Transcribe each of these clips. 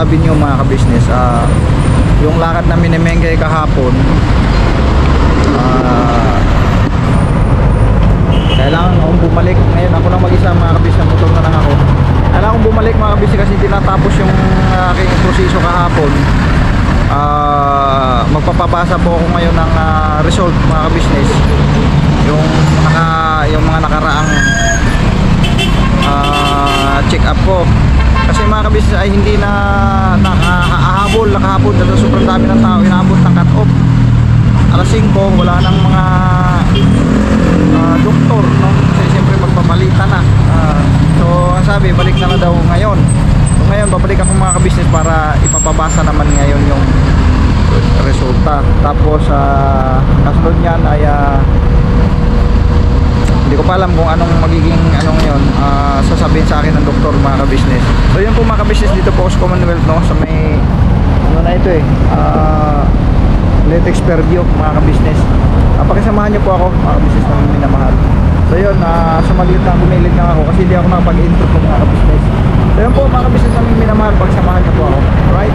Avenue mga ka-business. Yung lakad namin ni Mengay kahapon, kailangan akong bumalik. Ngayon ako lang mag-isa mga ka-business, motor na lang ako. Kailangan akong bumalik mga ka-business kasi tinatapos yung aking proseso kahapon. Magpapabasa po ako ngayon ng result mga ka-business, yung mga nakaraang check up ko. Kasi mga ka-business ay hindi na nakahabol dahil sobrang dami ng tao. Inaabot ng cut off alas 5, wala nang mga doktor, no? Kasi siyempre magpapalitan na. So ang sabi, balik na daw ngayon. So ngayon babalik ako mga ka-business para ipapabasa naman ngayon yung resulta. Tapos kasunod niyan ay hindi ko pa alam kung anong magiging ngayon sasabihin sa akin ng doktor mga ka-business. So yun po mga ka-business, dito po sa Commonwealth, no? Sa may na ito Latex Fairview mga ka-business. Pakisamahan niyo po ako mga ka-business na minamahal. So yun, sumalit lang, bumilid lang ako kasi hindi ako nakapag-intro po mga ka-business. So yun po mga ka-business na minamahal, pakisamahan niyo po ako. Alright?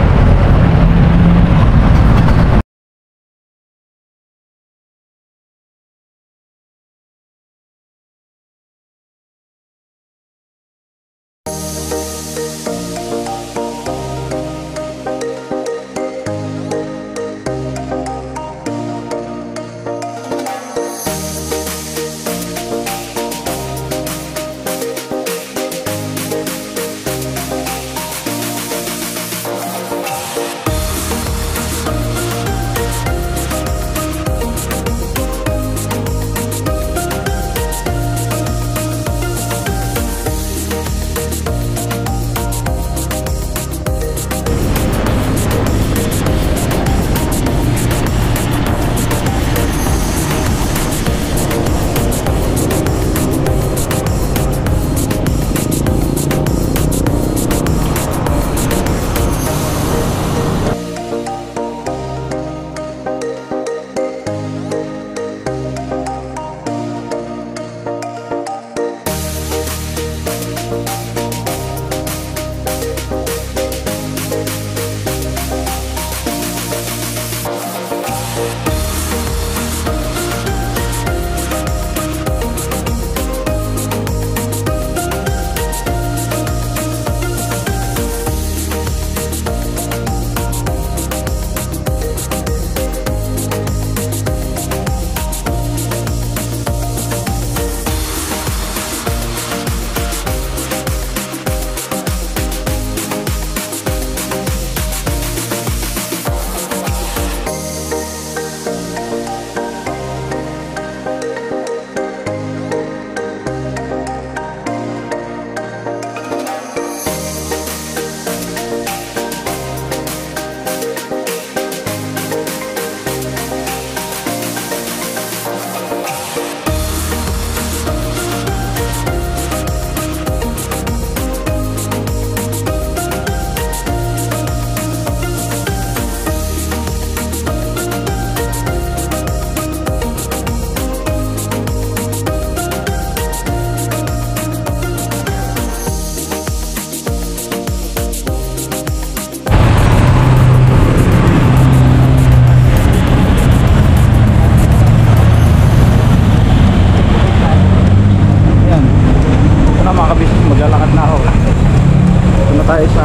tayo sa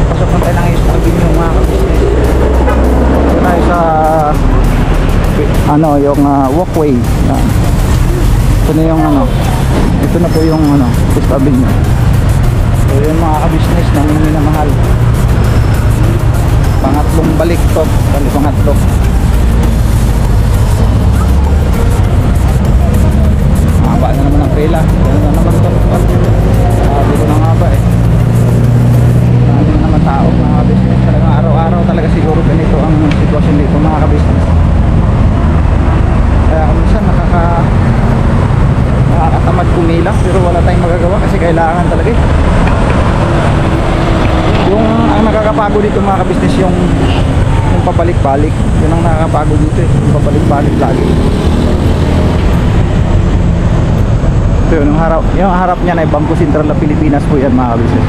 pasok na tayo ng East Avenue mga ka-business. Ito tayo sa ano, yung walkway. Yan. Ito na yung ano, ito na po yung ano, East Avenue. So yun mga ka-business na minamahal. Pangatlong balik to, pangatlo. Haba na naman ang pila. Yan na naman ito. Sabi ko na nga ba eh. Sabi na naman tao mga ka-business. Talagang araw-araw talaga siguro ganito ang sitwasyon dito mga ka-business. Kaya kung minsan nakakatamad kumila, pero wala tayong magagawa kasi kailangan talaga eh. Yung ang nakakapagod dito mga ka-business, yung pabalik-balik. Yun ang nakakapagod dito eh. Yung pabalik-balik lagi. So yun, yung harap niya na Bangko Sentral na Pilipinas po yan mga ka-business.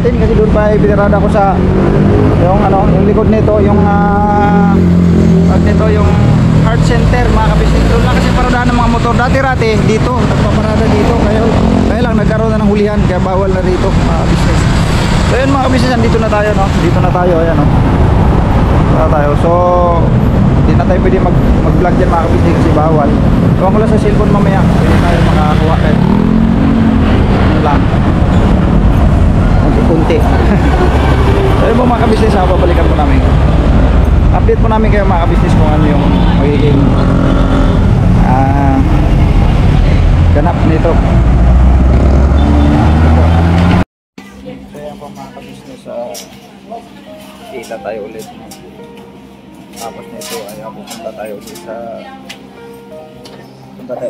natin kasi doon pa ipinarada ko sa yung ano, yung likod nito, yung nito yung Art Center mga kabisnes. Doon lang kasi paradaan ng mga motor. Dati-rati dito, nagpaparada dito. Kaya lang nagkaroon na ng hulihan kaya bawal na rito mga kabisnes. So yun mga kabisnes, dito na tayo no. Dito na tayo, ayan no. Dito na tayo. So hindi na tayo pwede mag-vlog dyan mga kabisnes kasi bawal. Tuwang ko lang sa cellphone mamaya. Pwede tayo makakuha kayo. Ano lang. Kunti. So yun po mga kabisnes, babalikan po namin. Update po namin kayo mga kabisnes kung ano yung magiging ganap nito. So yan po mga kabisnes, kita tayo ulit. Tapos nito ay punta tayo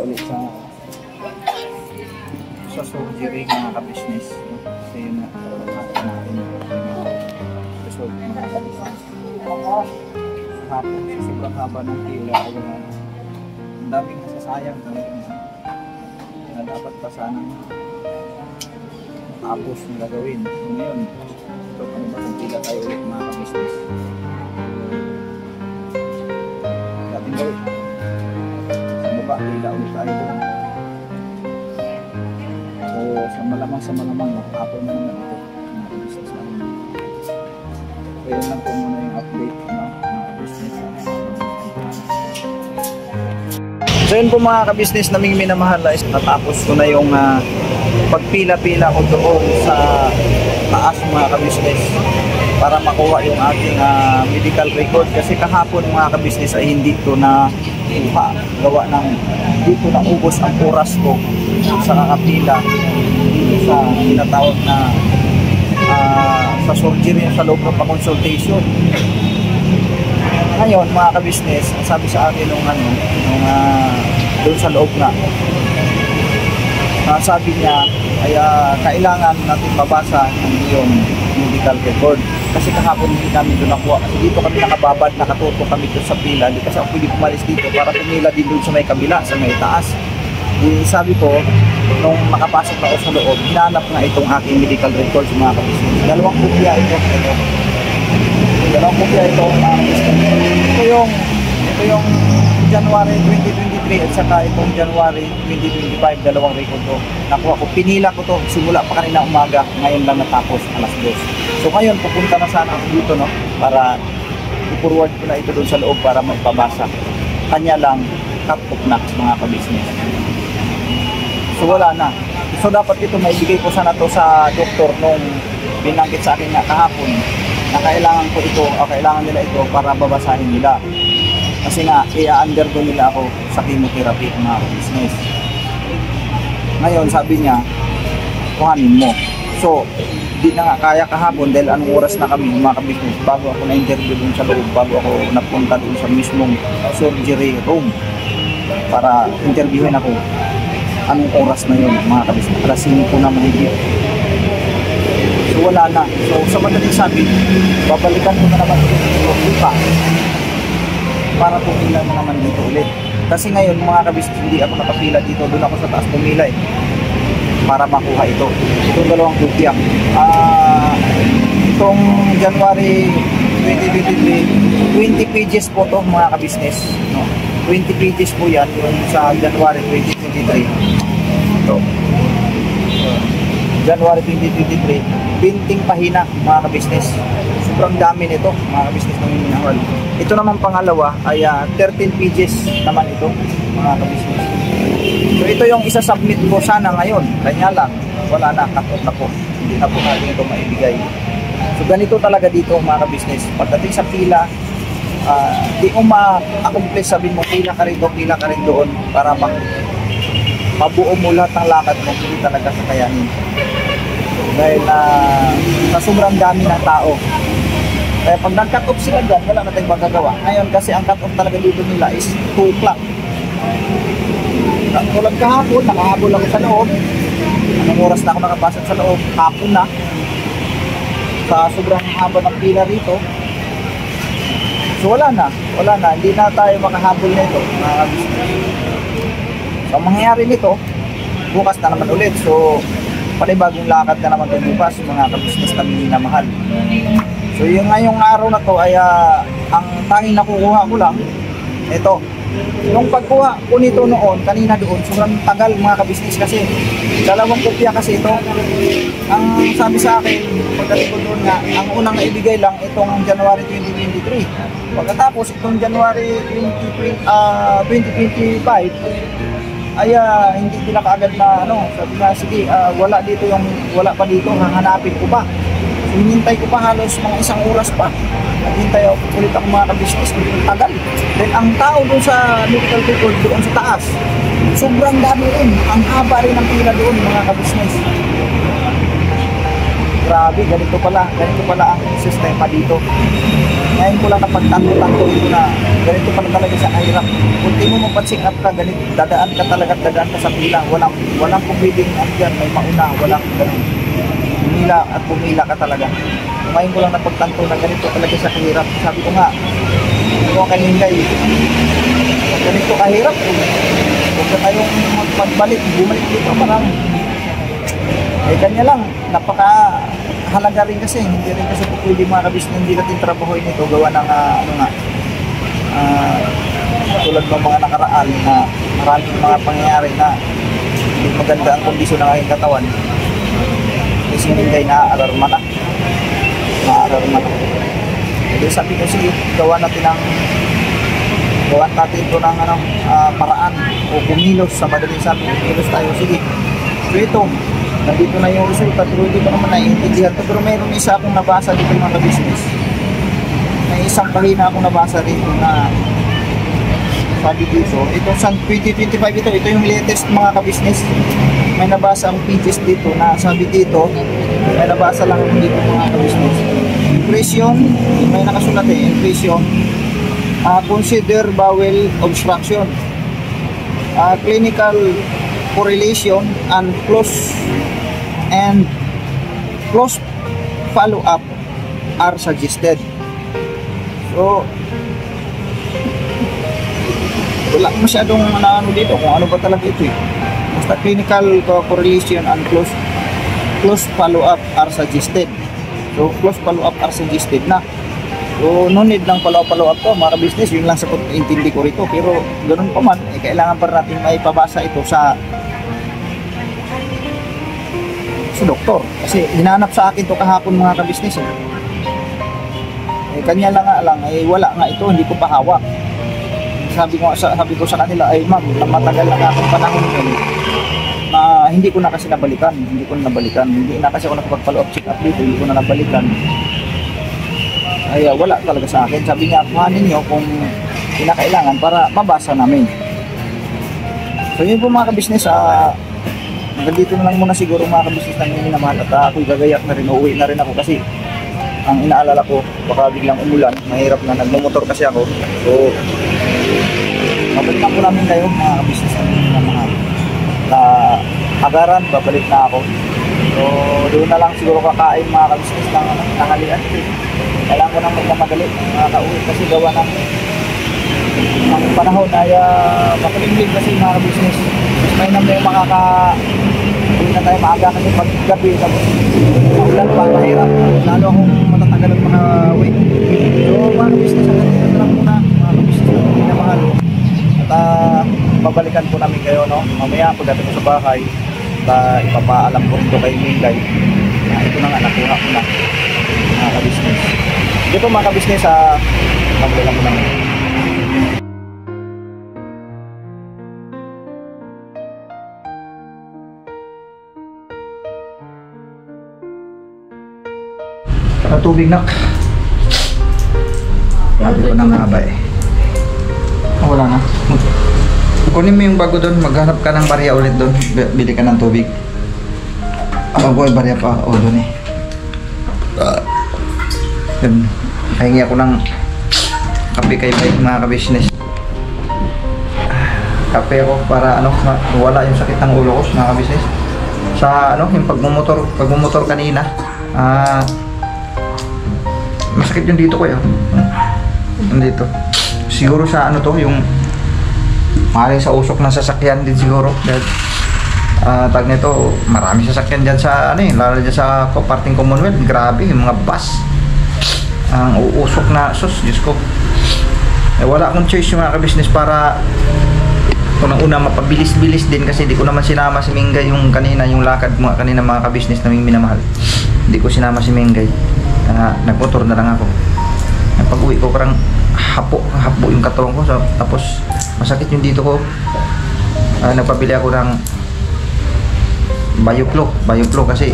ulit sa surgery mga kabisnes. Kasi yun na result mga kabisnes. Hapon sa sobrang haba ng pila, ayun, ang daming nasasayang na dapat pa sanang tapos na gagawin. Ngayon, ito ano ba kung pila tayo ulit mga kabisnes. Dating gawin sa baba, pila ulit tayo doon. So sa malamang makapapon na naman ito mga kabisnes namin. So yun lang po muna yung update na so yun po mga kabisnes naming minamahal, natapos ko na yung pagpila-pila ko doon sa taas mga kabisnes para makuha yung ating medical record kasi kahapon mga kabisnes ay hindi ko na gawa ng dito na ubos ang oras ko sa kakapila dito sa tinatawag na sa surgery sa loob ng pa-consultation. Ngayon mga kabisnes, sabi sa akin nung doon sa loob na sabi niya ay kailangan natin mabasa yung medical record kasi kahapon hindi namin doon nakuha kasi dito kami nakababad, nakatuto kami doon sa pila, hindi kasi ako pwede pumalis dito para pumila din doon sa may kabila, sa may taas. Sabi ko, nung makapasok na ako sa loob, hinanap na itong aking medical record sa mga kabisnes. Dalawang kopya ito. Ito yung January 2023 at saka itong January 2025, dalawang record ko. Nakuha ko, pinila ko to simula pa kanina umaga, ngayon lang natapos alas 2. So ngayon pupunta na sana ako dito no para i-forward ko na ito doon sa loob para maipabasa. Kanya lang cut off na mga kabisnes. So wala na. So dapat ito maibigay ko sana to sa doktor nung binanggit sa akin nga kahapon na kailangan ko ito o kailangan nila ito para babasahin nila. Kasi nga, i-undergo nila ako sa chemotherapy mga business. Ngayon, sabi niya, kuhanin mo. So, di na nga kaya kahapon dahil anong oras na kami mga business bago ako na-interview dun sa loob, bago ako napunta dun sa mismong surgery room para interviewin ako. Anong oras na yun mga business? Alas 5 na mahigit. So, wala na. So, sa madaling sabi, babalikan ko na naman yung pa para pumila na naman dito ulit. Kasi ngayon mga kabisnes hindi ako nakapila dito, doon ako sa taas pumila para makuha ito. Itong dalawang kopya. Itong January 2023, 20 pages po to mga kabisnes. No? 20 pages po yan yung sa January 2023. Ito. January 2023, 20 pahina mga kabisnes. Sobrang dami nito mga kabisnes ng minahal. Ito naman pangalawa ay 13 pages naman ito mga kabisnes. So ito yung isa-submit ko sana ngayon. Kanya lang, wala na, cut off na po. Hindi na po natin ito maibigay. So ganito talaga dito mga kabisnes. Pagdating sa pila, di ko ma-accomplish, sabihin mo pila ka rin doon para mabuo mo lahat ng lakad mo, hindi talaga kakayanin. Dahil sa sobrang dami ng tao. Kaya pag nag-cut off sila dyan, wala na tayong magagawa. Ngayon kasi ang cut off talaga dito nila is 2 o'clock. Tulad kahapon, nakahabol ako sa loob. Anong oras na ako nakapasok sa loob? Hapon na. Sa sobrang haba ng pila rito. So wala na. Hindi na tayo makahabol nito. So ang mangyayari nito, bukas na naman ulit. So panibagong lakad na naman tayo bukas, mga kabisnes na minamahal. So yung ngayong araw na to ay ang tanging nakukuha ko lang, ito. Yung pagkuha ko nito noon, kanina doon, sobrang tagal mga kabisnes kasi dalawang kopya kasi ito. Ang sabi sa akin, pagdating ko doon nga, ang unang naibigay lang itong January 2023. Pagkatapos itong January 2025, ay hindi sila kaagad na sabi na sige, wala pa dito, hahanapin ko pa. So, hinintay ko pa halos mga isang oras pa. Naghintay ako ulit ako mga kabisnes, tagal. Then ang tao doon sa medical record doon sa taas, sobrang dami rin. Ang haba rin ng pila doon mga kabisnes. Grabe, ganito pala ang sistema dito. Ngayon ko lang napagtanto-tanto ito na ganito pala talaga sa hirap. Kung di mo mapatsing up ka, ganito, dadaan ka sa pila. Walang pumiding andyan, may mauna, walang ganun. Pumila at pumila ka talaga. Ngayon ko lang napagtanto na ganito talaga sa kahirap. Sabi ko nga, ito kanina ganito kahirap. Huwag na tayong bumalik dito parang kanya lang, napakahalaga rin kasi, hindi rin kasi pwede mga kabisnes hindi natin trabahoin ito gawa ng tulad ng mga nakaraan na maraming mga pangyayari na hindi maganda ang kondisyon ng aking katawan. Kasi hindi na-alarma na. Jadi sabi ko sige, gawa natin ito ng paraan o kumilos sa madaling sabi, kumilos tayo, sige. So ito, nandito na yung resulta, pero hindi ko naman naiintindihan ito. Pero mayroon isa akong nabasa dito mga kabisnes. May isang pahina akong nabasa dito na sabi dito, itong sa 2025 ito yung latest mga kabisnes. May nabasa ang pages dito na sabi dito, may nabasa lang ako dito mga kabisnes. Impression, may nakasulat impression, consider bowel obstruction, clinical correlation and close follow-up are suggested. So wala masyadong dito kung ano ba talaga ito basta clinical correlation and close follow-up are suggested. So close follow-up are suggested na. So no need ng follow-up ko mga kabisnes, yun lang sa intindi ko rito. Pero ganun pa man, kailangan pa natin maipabasa ito sa doktor. Kasi hinanap sa akin to kahapon mga kabisnes kanya lang wala nga ito, hindi ko pa hawak. Sabi ko sa kanila ay ma'am, matagal na akong panahon yun na hindi ko na kasi nabalikan. Hindi na kasi ako nakapag-follow up check up dito, hindi ko na nabalikan. Ay wala talaga sa akin. Sabi niya, kuhanin nyo kung kinakailangan para mabasa namin. So yun po mga kabisnes, hanggang dito na lang muna siguro mga kabisnes na minamahal at ako'y gagayak na rin, uuwi na rin ako kasi ang inaalala ko baka biglang umulan, mahirap na, nagmumotor kasi ako. So babalikan po namin kayo mga kabisnes na minamahal. Agaran, babalik na ako. So doon na lang siguro kakain mga kabisnes ng tanghalian. Kailangan ko nang magmamadali makakauwi kasi gawa ng panahon ay makulimlim kasi mga kabisnes. May naman yung hindi na tayo maaga kasi pag-gabi tapos maulan pa, mahirap lalo akong matatagal ng mga week. So mga kabisnes, hanggang dito na lang muna mga kabisnes na minamahal. At babalikan po namin kayo mamaya pagdating ko sa bahay at ipapaalam ko ito kay Minglay na ito na nga nakuha ko na mga kabisnes. Dito mga kabisnes babalikan mo namin. Tubig nak. Sabi ko na nga ba wala na. Kunin mo yung bago doon, maghanap ka ng barya ulit doon. Bili ka ng tubig. Bago ay barya pa o doon Yun. Kahingi ako ng kape kay Mike mga kabisnes. Kape ako para wala yung sakit ng ulo ko mga kabisnes. Sa yung pagmumotor kanina. Masakit yung dito ko dito. Siguro sa yung maaaring sa usok ng sasakyan din siguro. Dahil Tag nito, marami sasakyan dyan sa ano eh, lalo dyan sa parting Commonwealth. Grabe, yung mga bus ang uusok na, sus, Diyos ko. Wala akong choice yung mga ka-business para unang-una mapabilis-bilis din, kasi di ko naman sinama si Mingay yung kanina, yung lakad mga kanina mga ka-business na minamahal. Hindi ko sinama si Mingay. Nagmotor na lang ako. Pag-uwi ko parang hapo yung katawan ko, so, tapos masakit yung dito ko. Nagpabili ako ng Bioflow kasi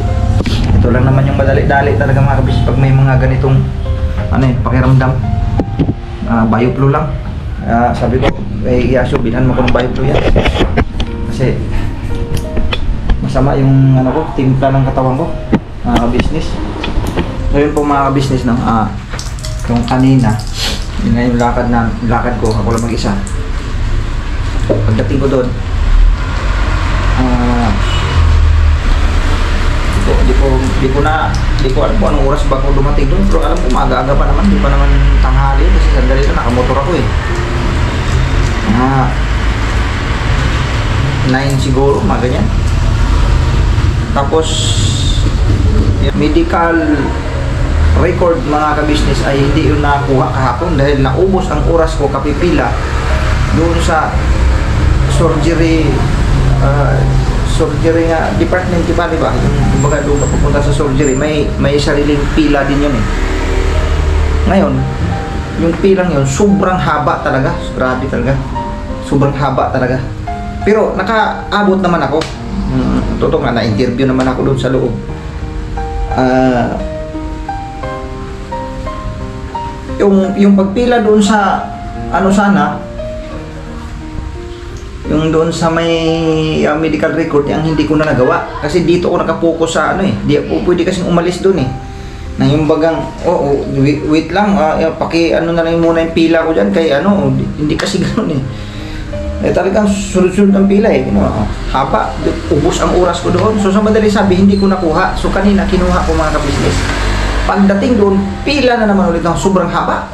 ito lang naman yung madali-dali talaga mga ka-business pag may mga ganitong pakiramdam. Bioflow lang. Sabi ko Yaso, bilhan mo ko ng Bioflow yan kasi masama yung timpla ng katawan ko, mga business. Ngayon po mga business, no, yung kanina yun nga yung lakad ko, ako lang mag-isa. Pagdating ko doon, di ko alam kung anong oras ba ako dumating doon, pero alam ko maaga-aga pa naman, di pa naman tanghali kasi sandali na nakamotor ako eh. 9 siguro, mga ganyan. Tapos medical record mga ka-business ay hindi yun nakuha kahapon dahil naubos ang oras ko kapipila doon sa surgery nga department, di ba? Yung kumbaga doon ka pupunta sa surgery, may sariling pila din yun eh. Ngayon, yung pilang yun sobrang haba talaga, grabe talaga, sobrang haba talaga. Pero nakaabot naman ako. Totoo nga, na-interview naman ako doon sa loob. Yung pagpila doon sa yung doon sa may medical record, yung hindi ko na nagawa kasi dito ako nakapokus sa di ako pwede kasing umalis doon eh, na yung bagang wait lang, paki na lang muna yung pila ko dyan kay hindi kasi ganoon talagang sunod-sunod ang pila eh, haba, ubos ang oras ko doon. So sa madali sabi, hindi ko nakuha. So kanina kinuha ko mga ka-business. Pagdating doon, pila na naman ulit ng sobrang haba.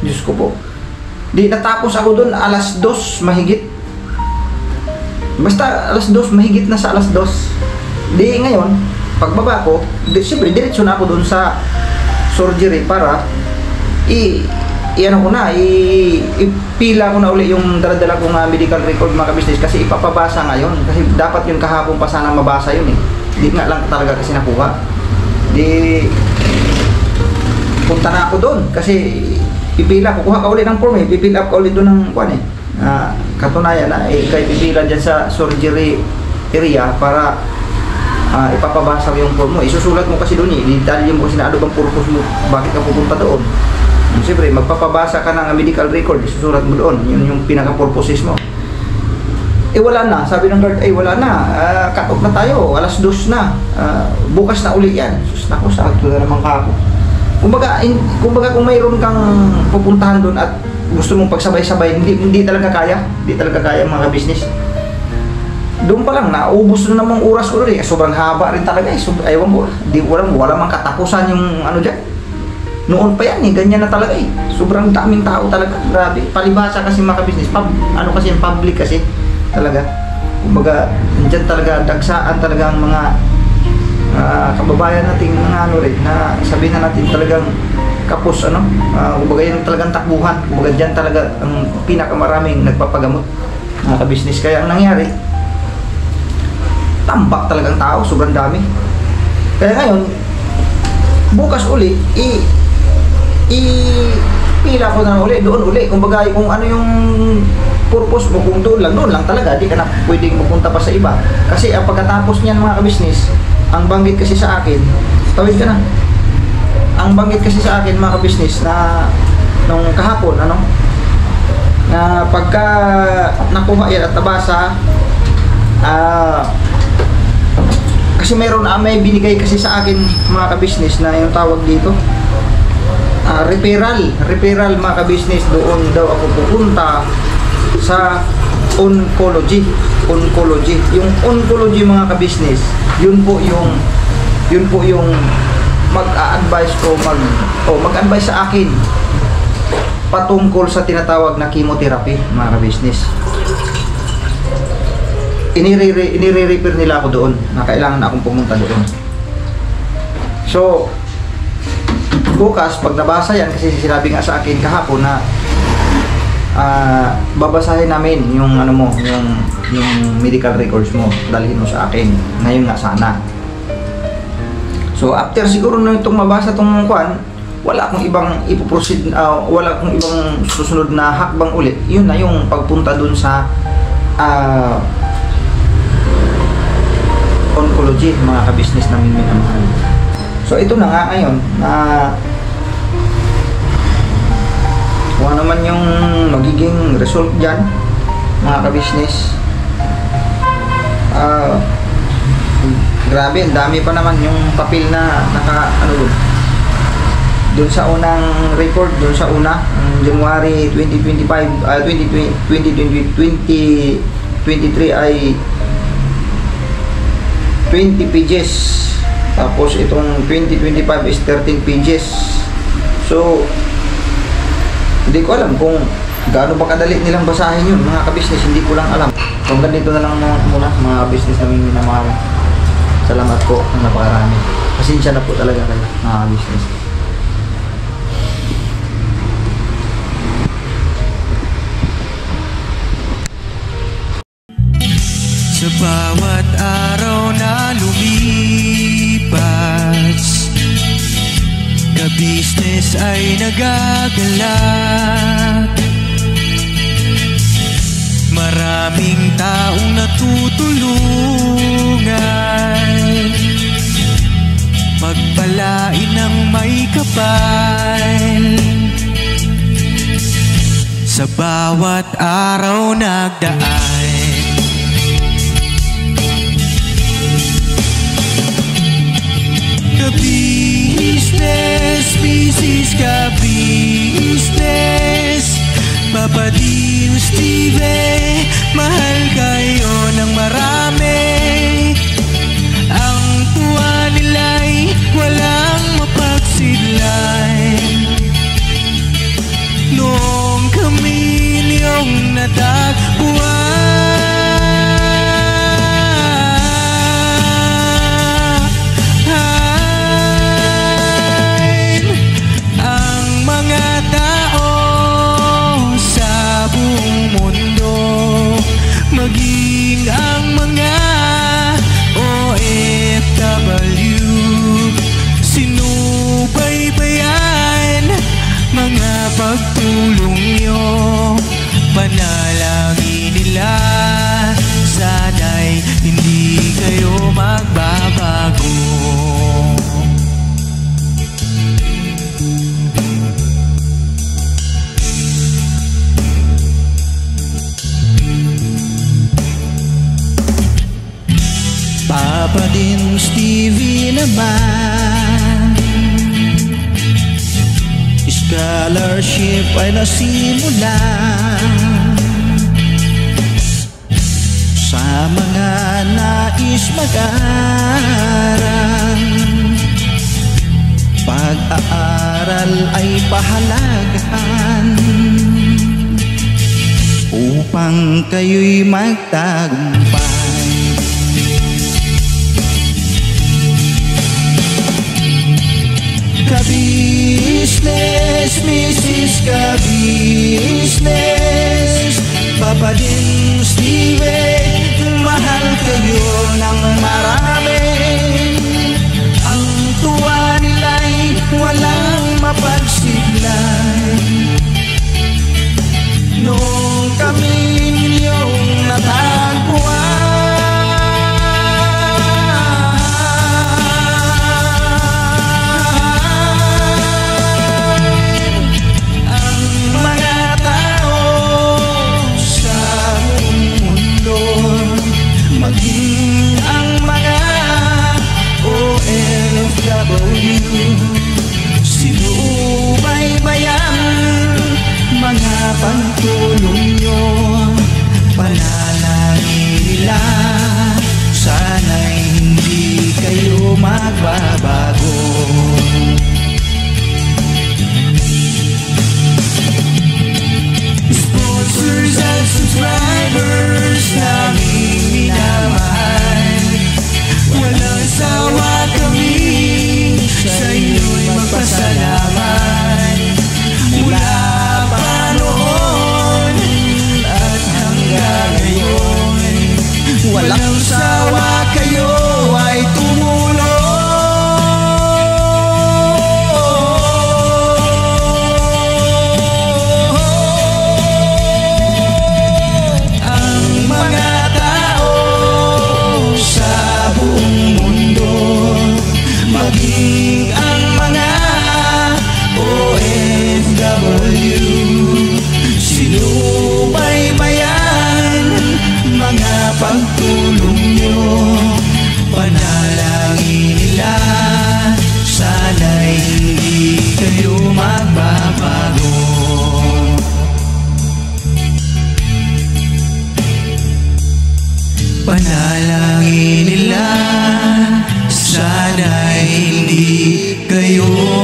Diyos ko po, di natapos ako doon alas 2 mahigit. Basta alas 2, mahigit na sa alas 2. Di ngayon, pagbaba ko, siyempre, diretso na ako doon sa surgery para ipila ko na uli yung dala-dala kong medical record mga ka-business kasi ipapabasa ngayon. Kasi dapat yun kahapon pa sana mabasa yun eh. Di nga lang talaga kasi nakuha. Di punta na ako doon kasi pipila, kukuha ka uli ng form eh. Pipil up ka uli doon ng katunayan na ikay pipila dyan sa surgery area para ipapabasa yung form mo. Isusulat mo kasi doon i-detalye mo kasi na ano bang purpose mo, bakit ka pupunta doon. Siyempre magpapabasa ka ng medical record, isusulat mo doon, yun yung pinaka-purposes mo. Wala na, sabi ng guard, wala na, cut off na tayo, alas 2 na, bukas na uli yan. Sus, naku, sakto na naman ka ako. Kumbaga kung mayroon kang pupuntahan doon at gusto mong pagsabay-sabay, hindi talaga kaya mga ka-business. Doon pa lang, naubos na namang oras ko doon sobrang haba rin talaga ewan ko, wala mang katapusan yung dyan. Noon pa yan ganyan na talaga sobrang daming tao talaga, grabe. Palibasa kasi mga ka-business, kasi yung public kasi talaga. Kumbaga, dyan talaga, dagsaan talaga ang mga kababayan nating mga rin, na sabihin na natin talagang kapos, kumbaga yung talagang takbuhan, kumbaga dyan talaga ang pinakamaraming nagpapagamot mga ka-business. Kaya ang nangyari, tambak talagang tao, sobrang dami. Kaya ngayon, bukas uli, pila ko na uli, doon uli. Kumbaga, kung ano yung purpose mo, kung doon lang talaga, di ka na pwedeng pupunta pa sa iba. Kasi ang pagkatapos niyan mga ka-business, ang banggit kasi sa akin, tawid ka na. Ang banggit kasi sa akin mga ka-business na nung kahapon, na pagka nakuha yan at nabasa, kasi may binigay kasi sa akin mga ka-business na yung tawag dito, referral mga ka-business. Doon daw ako pupunta sa oncology. Yung oncology mga ka-business, yun po yung mag-a-advise ko, mag-advise sa akin patungkol sa tinatawag na chemotherapy mga ka-business. inire-repair nila ako doon na kailangan na akong pumunta doon. So bukas pag nabasa yan, kasi sinabi nga sa akin kahapon na babasahin namin yung ano mo, yung medical records mo, dalhin mo sa akin ngayon nga sana. So after siguro na itong mabasa tong kuan, wala akong ibang ipoproceed, wala akong ibang susunod na hakbang ulit. Yun na yung pagpunta dun sa oncology, mga ka-business namin minamahal. So ito na nga ngayon na kung ano man yung magiging result dyan, mga ka-business. Grabe, ang dami pa naman yung papel na doon sa unang report, doon sa January 2023 ay 20 pages. Tapos itong 2025 is 13 pages. So hindi ko alam kung gaano ba kadali nilang basahin yun, mga ka-business. Hindi ko lang alam. Kung ganito na lang muna, mga business namin minamahal. Salamat po ng napakarami. Pasensya na po talaga kayo, mga business. Sa bawat araw na lumipas, ka-business ay nagagalak. Maraming taong natutulungan, pagpalain ng may kapal. Sa bawat araw nagdaan, ka-business, business ka-business, Papa Dean, Steve, mahal kayo ng marami. Ang tuwa nila'y walang mapagsidlay. Noong kami niyong natagpuan, maging ang mga OFW, sinubaybayan mga pagtulong nyo, panalangin nila sana'y hindi kayo magbabago. Papa Dean, Stevie naman, scholarship ay nasimula sa mga nais mag-aral. Pag-aaral ay pahalagahan upang kayo'y magtagumpay. Ka-business, Mrs. Ka-business, Papa Dean, Steve, mahal kayo ng marami. Ang tuwa nila'y walang mapagsiglay. Noong kami ninyong natagpuan, maging ang mga OFW, sinubaybayan mga pagtulong nyo, Panalangin nila sana'y hindi kayo